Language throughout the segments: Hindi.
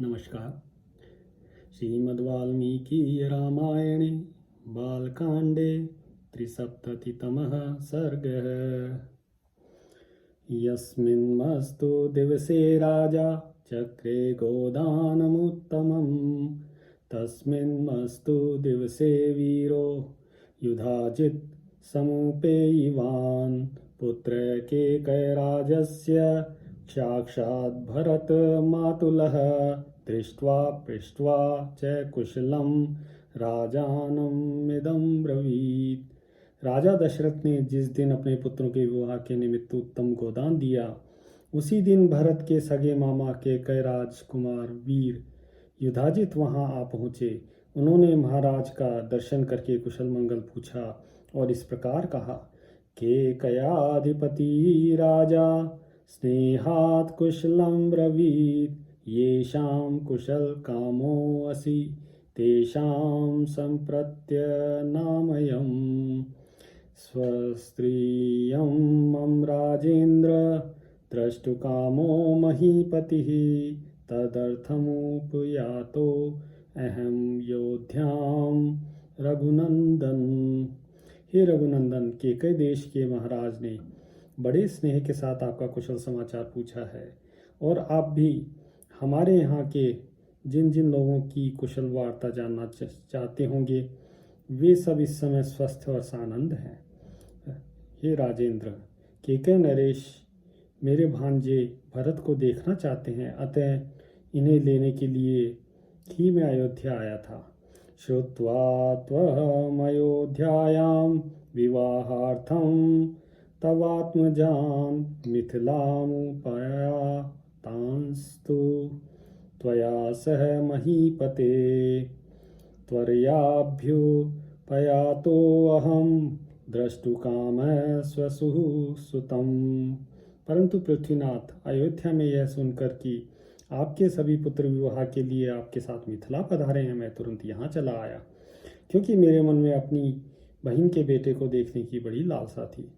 नमस्कार। श्रीमद्वाल्मीकि रामायणे बालकांडे त्रिसप्ततितमः सर्गः। यस्मिन्मस्तु दिवसे राजा चक्रे गोदानमुत्तमं तस्मिन्मस्तु दिवसे वीरो युधाजित् समुपेयिवान् पुत्र केकयराजस्य साक्षात् भरत मातुलः दृष्ट्वा पृष्ट्वा च कुशलं राजानमिदं ब्रवीत्। राजा दशरथ ने जिस दिन अपने पुत्रों के विवाह के निमित्त उत्तम गोदान दिया, उसी दिन भरत के सगे मामा के कई राजकुमार वीर युधाजित वहां आ पहुँचे। उन्होंने महाराज का दर्शन करके कुशल मंगल पूछा और इस प्रकार कहा के कयाधिपति राजा स्नेहात् कुशलं ब्रवीत् येषां कुशल कामो असि तेषां संप्रत्य नामयम् स्वस्त्रियं मम राजेन्द्र द्रष्टुकामो महीपतिः तदर्थमुपयातो अहम योध्याम रघुनंदन। हे रघुनंदन, केकय देश के महाराज ने बड़े स्नेह के साथ आपका कुशल समाचार पूछा है और आप भी हमारे यहाँ के जिन जिन लोगों की कुशल वार्ता जानना चाहते होंगे वे सब इस समय स्वस्थ और सानंद हैं। हे राजेंद्र, केकय नरेश मेरे भांजे भरत को देखना चाहते हैं, अतः इन्हें लेने के लिए ही मैं अयोध्या आया था। श्रुत्वा त्वमयोध्यायां विवाहार्थं तवात्मजान् मिथिलामुपयातांस्तु त्वया सह महीपते त्वरयाभ्युपयातोऽहं द्रष्टुकामः स्वसुः सुतं। परंतु पृथ्वीनाथ, अयोध्या में यह सुनकर कि आपके सभी पुत्र विवाह के लिए आपके साथ मिथिला पधारे हैं, मैं तुरंत यहाँ चला आया, क्योंकि मेरे मन में अपनी बहन के बेटे को देखने की बड़ी लालसा थी।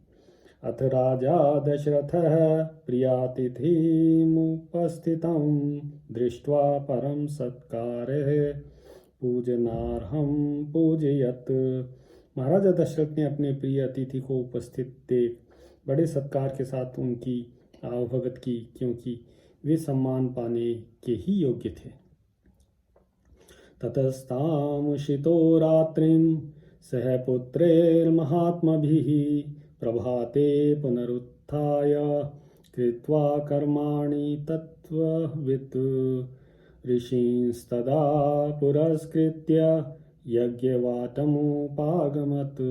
अथ राजा दशरथः प्रियातिथिमुपस्थितं दृष्ट्वा परम सत्कारः पूजनार्हं पूजयत्। महाराजा दशरथ ने अपने प्रिय अतिथि को उपस्थित देख बड़े सत्कार के साथ उनकी आवभगत की, क्योंकि वे सम्मान पाने के ही योग्य थे। ततस्तामुषितो रात्रिं सह पुत्रैर्महात्मभिः प्रभाते पुनरुत्थाय कृत्वा कर्माणि तत्त्ववित् ऋषींस्तदा पुरस्कृत्य यज्ञवाटमुपागमत्।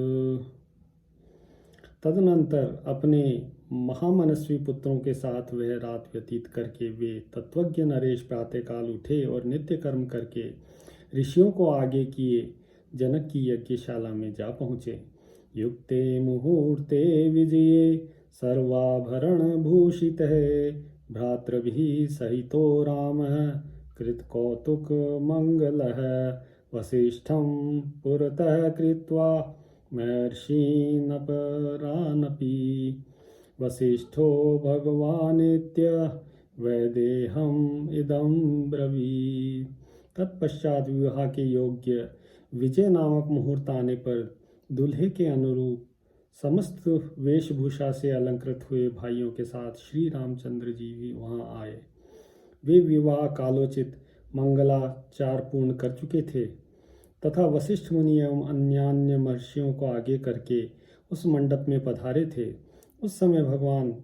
तदनंतर अपने महामनस्वी पुत्रों के साथ वह रात व्यतीत करके वे तत्वज्ञ नरेश प्रातःकाल उठे और नित्य कर्म करके ऋषियों को आगे किए जनक की यज्ञशाला में जा पहुँचे। युक्ते मुहूर्ते विजये सर्वाभरण भूषितः भ्रातृभिः सहितो रामः कृतकौतुक मंगलः वसिष्ठं पुरतः कृत्वा महर्षीनपरानपि वसिष्ठो भगवानित्य वैदेहम् इदं ब्रवीत्। तत्पश्चात विवाह के योग्य विजय नामक मुहूर्त आने पर दूल्हे के अनुरूप समस्त वेशभूषा से अलंकृत हुए भाइयों के साथ श्री रामचंद्र जी भी वहां आए। वे विवाह कालोचित मंगलाचार पूर्ण कर चुके थे तथा वशिष्ठ मुनि एवं अन्यान्य महर्षियों को आगे करके उस मंडप में पधारे थे। उस समय भगवान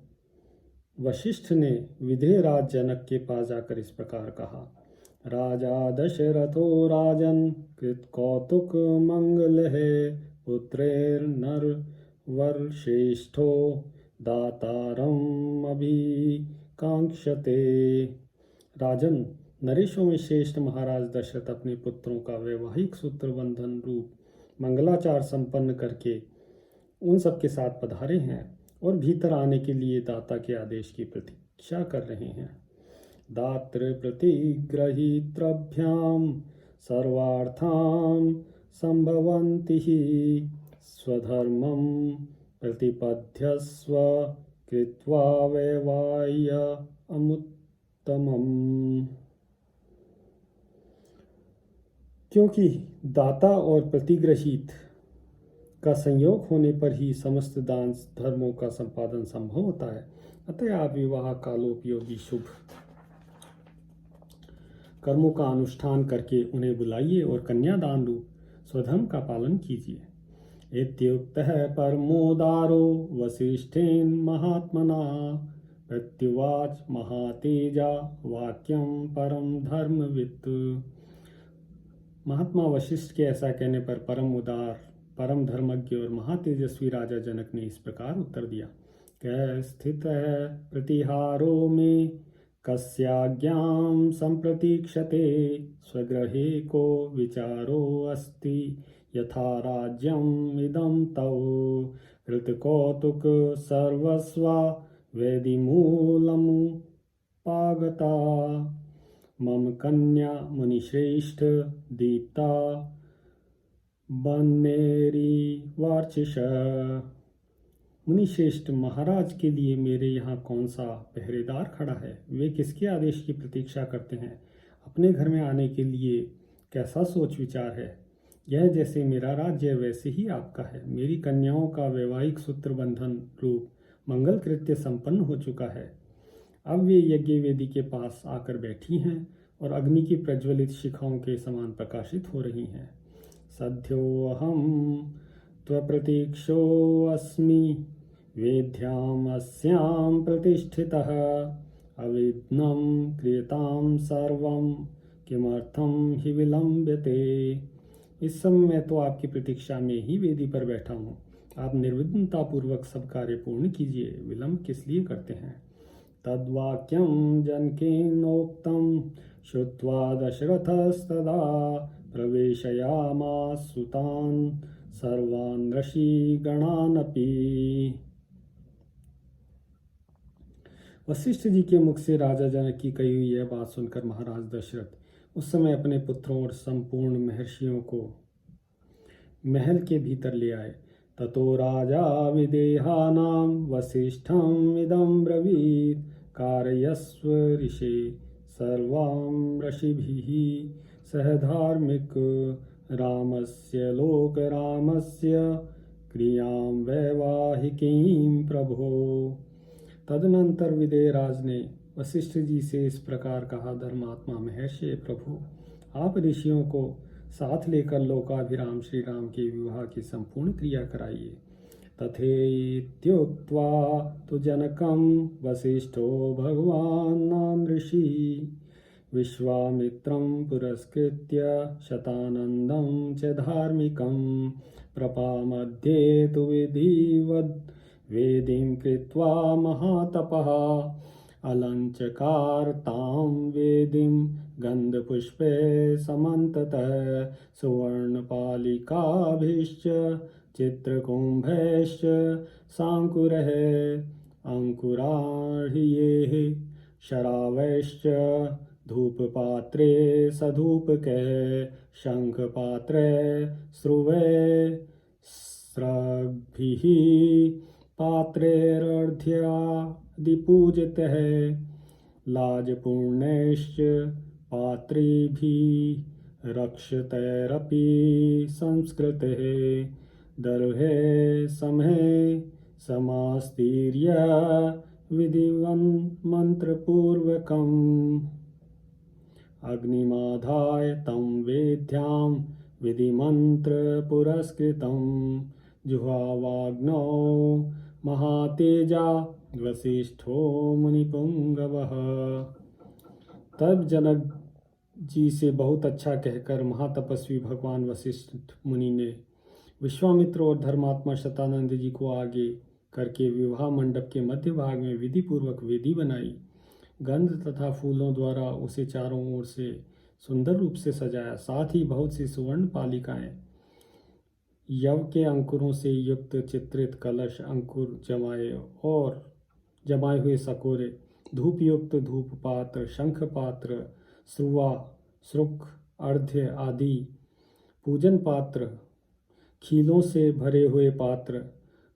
वशिष्ठ ने विधेयराज जनक के पास जाकर इस प्रकार कहा। राजा दशरथो राजन कृत कौतुक मंगल है पुत्रैर्नर वर श्रेष्ठो दातारम अभिकांक्षते। राजन, नरेशों में श्रेष्ठ महाराज दशरथ अपने पुत्रों का वैवाहिक सूत्र बंधन रूप मंगलाचार संपन्न करके उन सब के साथ पधारे हैं और भीतर आने के लिए दाता के आदेश की प्रतीक्षा कर रहे हैं। दातृ प्रतिग्रहीत्रभ्याम सर्वार्थां संभवन्ति हि स्वधर्मं प्रतिपद्यस्व कृत्वा वैवाह्य अमुत्तमम्। क्योंकि दाता और प्रतिग्रहित का संयोग होने पर ही समस्त दान धर्मों का संपादन संभव होता है। अतः आप विवाह कालोपयोगी शुभ कर्मों का अनुष्ठान करके उन्हें बुलाइए और कन्यादान रूप स्वधर्म का पालन कीजिए। इत्युक्तः परमोदारो वसिष्ठेन महात्मना प्रत्युवाच महातेजा वाक्यम परम धर्मवित्। महात्मा वशिष्ठ के ऐसा कहने पर परम उदार, परम धर्मज्ञ और महातेजस्वी राजा जनक ने इस प्रकार उत्तर दिया। कै स्थितः प्रतिहारो में कस्याज्ञां संप्रतीक्षते स्वगृहे को विचारो अस्ति यथा राज्यम इदं तव कृतकौतुक सर्वस्वा वेदिमूलमुपागता मम कन्या मुनिश्रेष्ठ दीप्ता बन्नेरी वार्चिष। मुनिश्रेष्ठ, महाराज के लिए मेरे यहाँ कौन सा पहरेदार खड़ा है? वे किसके आदेश की प्रतीक्षा करते हैं? अपने घर में आने के लिए कैसा सोच विचार है? यह जैसे मेरा राज्य वैसे ही आपका है। मेरी कन्याओं का वैवाहिक सूत्र बंधन रूप मंगल कृत्य संपन्न हो चुका है। अब वे यज्ञ वेदी के पास आकर बैठी हैं और अग्नि की प्रज्वलित शिखाओं के समान प्रकाशित हो रही हैं। सद्योऽहं त्वप्रतीक्षोऽस्मि वेद्याम् अस्यां प्रतिष्ठितः अविघ्नं क्रियतां सर्वं किमर्थं हि विलम्ब्यते। इस समय मैं तो आपकी प्रतीक्षा में ही वेदी पर बैठा हूँ। आप निर्विघ्नता पूर्वक सब कार्य पूर्ण कीजिए, विलंब किस लिए करते हैं? तद्वाक्यं जनकेनोक्तं श्रुत्वा दशरथस्तदा प्रवेशयामास सुतान् सर्वान् ऋषिगणानपि। वशिष्ठ जी के मुख से राजा जनक की कही हुई यह बात सुनकर महाराज दशरथ उस समय अपने पुत्रों और संपूर्ण महर्षियों को महल के भीतर ले आए। ततो राजा विदेहानां वसिष्ठम् इदं ब्रवीत् कारयस्व ऋषे सर्वां ऋषिभिः सह धार्मिक रामस्य लोकरामस्य क्रियां वैवाहिकीं प्रभो। तदनंतर विदेहराज ने वशिष्ठ जी से इस प्रकार कहा, धर्मात्मा महर्षि प्रभु, आप ऋषियों को साथ लेकर लोकाभिराम श्री राम के विवाह की संपूर्ण क्रिया कराइए। तथेत्युक्त्वा तु जनकं वसिष्ठो भगवान् ऋषि विश्वामित्रं पुरस्कृत्य शतानन्दं च धार्मिकं प्रपामध्ये तु विधिवद् वेदीं कृत्वा महातपः अलञ्चकार तां वेदीं गन्धपुष्पे समन्ततः सुवर्णपालिकाभिश्च चित्रकुम्भैश्च साङ्कुरैः अङ्कुराढ्यैः शरावैश्च धूपपात्रे सधूपके शङ्खपात्रे स्रुवैः स्रग्भिः पात्रैरर्घ्यादिपूजितः लाजपूर्णैश्च पात्रेभिः रक्षतैरपि संस्कृतः दर्भे समहे समास्तीर्य विधिवन्मन्त्रपूर्वकम् अग्निमाधाय तं वेद्यां विधिमन्त्रपुरस्कृतं जुहावाग्नौ महातेजा वसिष्ठो मुनिपुंगवः। तब जनक जी से बहुत अच्छा कहकर महातपस्वी भगवान वशिष्ठ मुनि ने विश्वामित्र और धर्मात्मा शतानंद जी को आगे करके विवाह मंडप के मध्य भाग में विधि पूर्वक वेदी बनाई। गंध तथा फूलों द्वारा उसे चारों ओर से सुंदर रूप से सजाया। साथ ही बहुत सी सुवर्ण पालिकाएं, यव के अंकुरों से युक्त चित्रित कलश, अंकुर जमाए हुए सकोरे, धूप युक्त धूप पात्र, शंख पात्र, श्रुवा, श्रुक, अर्घ्य आदि पूजन पात्र, खीलों से भरे हुए पात्र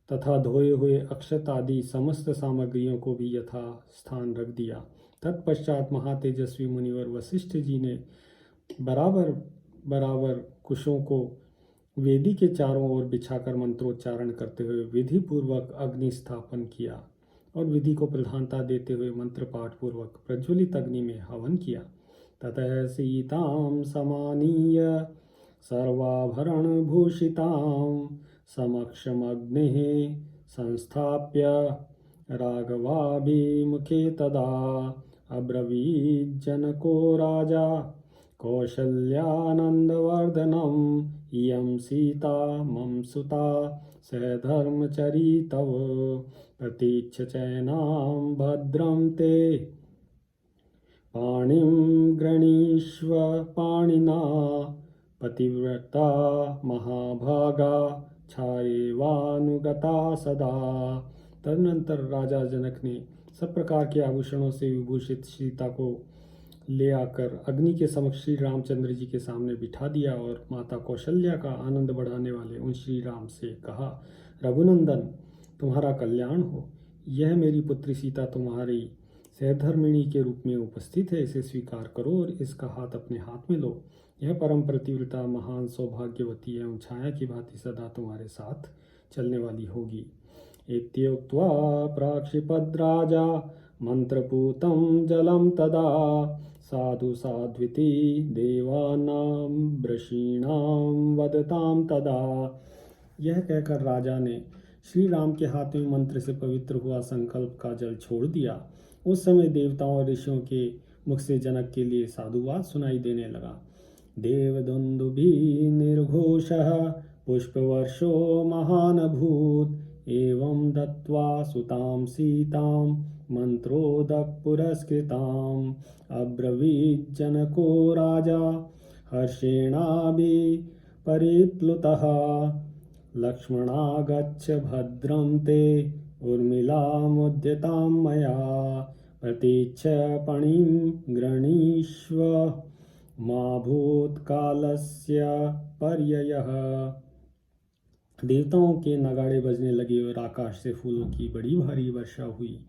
तथा धोए हुए अक्षत आदि समस्त सामग्रियों को भी यथा स्थान रख दिया। तत्पश्चात महातेजस्वी मुनिवर वशिष्ठ जी ने बराबर बराबर कुशों को वेदी के चारों ओर बिछाकर मंत्रोच्चारण करते हुए विधि पूर्वक अग्नि स्थापन किया और विधि को प्रधानता देते हुए मंत्र पाठ पूर्वक प्रज्वलित अग्नि में हवन किया। ततः सीतां समानीय सर्वाभरण भूषितां समक्षमग्निः संस्थाप्य राघवाभिमुखे तदा अब्रवीज्जनको राजा कौशल्यानन्दवर्धनम् इयं सीता मम सुता सधर्मचरी तव प्रतीक्षचैनां भद्रं ते पाणिं गृणीष्व पाणिना पतिव्रता महाभागा छायेवानुगता सदा। तदनंतर राजा जनक ने सब प्रकार के आभूषणों से विभूषित सीता को ले आकर अग्नि के समक्ष श्री रामचंद्र जी के सामने बिठा दिया और माता कौशल्या का आनंद बढ़ाने वाले उन श्री राम से कहा, रघुनंदन तुम्हारा कल्याण हो। यह मेरी पुत्री सीता तुम्हारी सहधर्मिणी के रूप में उपस्थित है, इसे स्वीकार करो और इसका हाथ अपने हाथ में लो। यह परम प्रतिव्रता महान सौभाग्यवती एवं छाया की भांति सदा तुम्हारे साथ चलने वाली होगी। इत्युक्त्वा प्राक्षिपद्राजा मंत्रपूतं जलं तदा साधु साध्विति देवानां वृषीणां वदतां तदा। यह कहकर राजा ने श्री राम के हाथ में मंत्र से पवित्र हुआ संकल्प का जल छोड़ दिया। उस समय देवताओं और ऋषियों के मुख से जनक के लिए साधुवाद सुनाई देने लगा। देवदुन्दुभिः निर्घोषः पुष्पवर्षो महानभूत् एवं दत्त्वा सुतां सीतां मंत्रोदक पुरस्कृताम् अब्रवीज्जनको राजा हर्षेणाभि परिप्लुतः लक्ष्मणा गच्छ भद्रं ते उर्मिलामुद्यतां मया प्रतीच्छ पणिं गृणीष्व मा भूतकालस्य पर्ययः। देवताओं के नगाड़े बजने लगे और आकाश से फूलों की बड़ी भारी वर्षा हुई।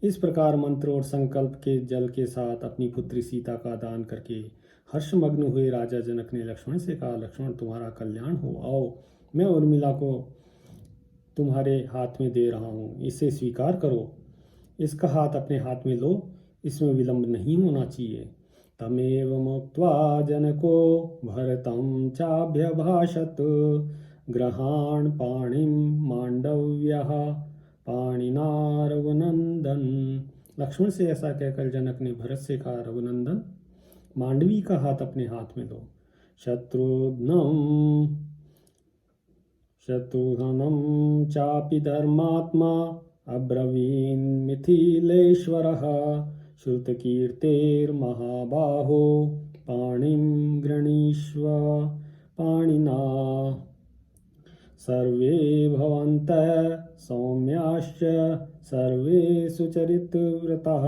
इस प्रकार मंत्र और संकल्प के जल के साथ अपनी पुत्री सीता का दान करके हर्षमग्न हुए राजा जनक ने लक्ष्मण से कहा, लक्ष्मण तुम्हारा कल्याण हो। आओ मैं उर्मिला को तुम्हारे हाथ में दे रहा हूँ, इसे स्वीकार करो। इसका हाथ अपने हाथ में लो, इसमें विलंब नहीं होना चाहिए। तमेव मुक्त्वा जनको भरतं चाभ्यभाषत ग्रहाण पाणिं मांडव्यः पाणिना रघुनंदन। लक्ष्मण से ऐसा कहकर जनक ने भरत से कहा, रघुनंदन मांडवी का हाथ अपने हाथ में लो। शत्रुघ्नं चापि धर्मात्मा अब्रवीन् मिथिलेश्वरः श्रुतकीर्तेर्महाबाहो पाणिं गृणीष्व पाणिना। सर्वे भवन्तः सौम्याश्च सर्वे सुचरितव्रताः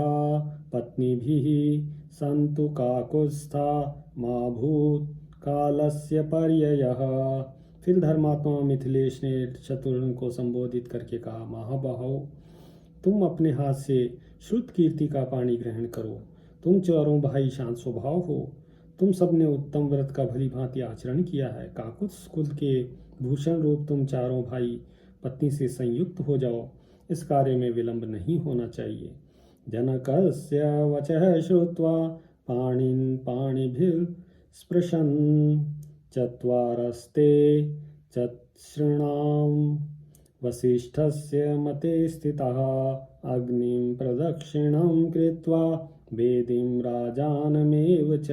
पत्नीभिः सन्तु काकुत्स्था मा भूतकालस्य पर्ययः। फिर धर्मात्मा मिथिलेश ने शत्रुघ्न को संबोधित करके कहा, महाबाहो तुम अपने हाथ से श्रुत कीर्ति का पानी ग्रहण करो। तुम चारों भाई शांत स्वभाव हो। तुम सबने उत्तम व्रत का भली भांति आचरण किया है। काकुत्स कुल के भूषण रूप तुम चारों भाई पत्नी से संयुक्त हो जाओ। इस कार्य में विलंब नहीं होना चाहिए। जनकस्य वचः श्रुत्वा पाणिन् पाणिभिः स्पृशन् चत्वारस्ते चतुर्णां वसिष्ठस्य मते स्थितः अग्निं प्रदक्षिणं कृत्वा वेदिं राजानमेव च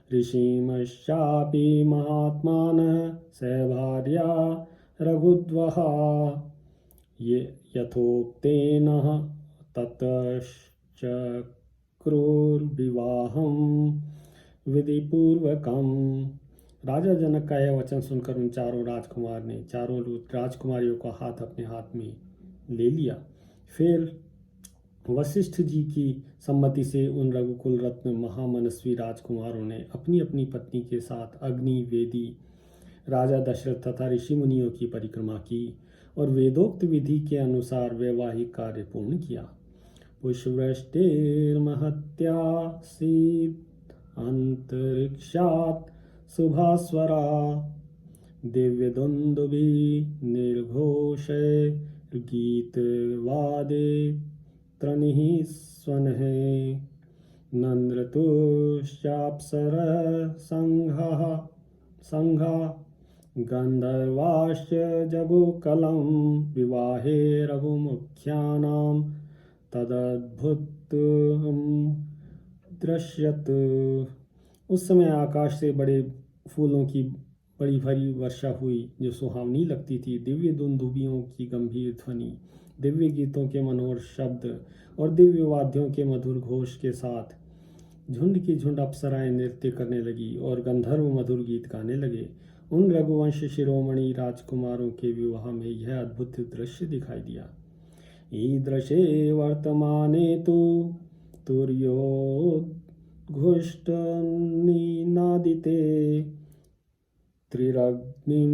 ऋषिमश्चापि महात्मानः सभार्या रघुद्वः यथोक्तेन ततश्चक्रुर्विवाहं विधिपूर्वकम्। राजा जनक का यह वचन सुनकर उन चारों राजकुमारियों का हाथ अपने हाथ में ले लिया। फिर वशिष्ठ जी की सम्मति से उन रघुकुल रत्न महामनस्वी राजकुमारों ने अपनी अपनी पत्नी के साथ अग्नि वेदी राजा दशरथ तथा ऋषि मुनियों की परिक्रमा की और वेदोक्त विधि के अनुसार वैवाहिक कार्य पूर्ण किया। पुष्पवृष्टिर्महत्या सीत् अंतरिक्षात् शुभास्वरा दिव्यदुन्दुभि निर्घोषे गीतवादे त्रनिः स्वनः नन्द्रतुश्चाप्सरसङ्घा गन्धर्वाश्च जगुकलं विवाहे रघुमुख्यानां तदद्भुतं दृश्यत। उस समय आकाश से बड़े फूलों की बड़ी भरी वर्षा हुई जो सुहावनी लगती थी। दिव्य दुंदुभियों की गंभीर ध्वनि, दिव्य गीतों के मनोहर शब्द और दिव्य वाद्यों के मधुर घोष के साथ झुंड की झुंड अप्सराएं नृत्य करने लगी और गंधर्व मधुर गीत गाने लगे। उन रघुवंश शिरोमणि राजकुमारों के विवाह में यह अद्भुत दृश्य दिखाई दिया। ईदृशे वर्तमाने तु तुर्योद्घुष्टनिनादिते त्रिरग्निं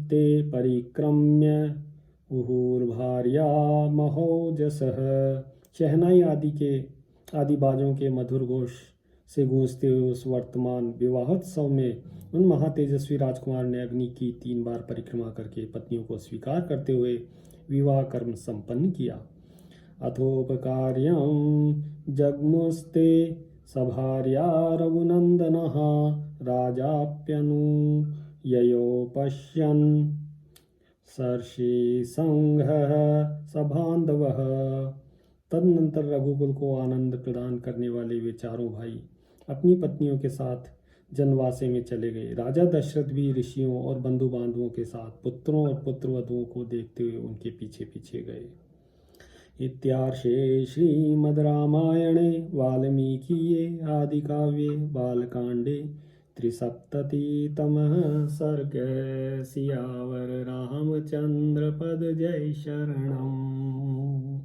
ते परिक्रम्य उहुर्भार्या महोजसः। शहनाई आदि बाजों के मधुर घोष से गूंजते हुए उस वर्तमान विवाहोत्सव में उन महातेजस्वी राजकुमार ने अग्नि की 3 बार परिक्रमा करके पत्नियों को स्वीकार करते हुए विवाह कर्म संपन्न किया। अथोपकार्यं जग्मुस्ते सभार्या रघुनन्दनः राजाप्यनुययो पश्यन् सर्षिसंघः सबान्धवः। तदनंतर रघुकुल को आनंद प्रदान करने वाले वे चारों भाई अपनी पत्नियों के साथ जनवासे में चले गए। राजा दशरथ भी ऋषियों और बंधु बांधवों के साथ पुत्रों और पुत्रवधुओं को देखते हुए उनके पीछे पीछे गए। इत्यार्षे श्रीमद् रामायणे वाल्मीकिये आदिकाव्ये बालकांडे 73तमः सर्गः। सियावर रामचंद्र पद जय शरणम्।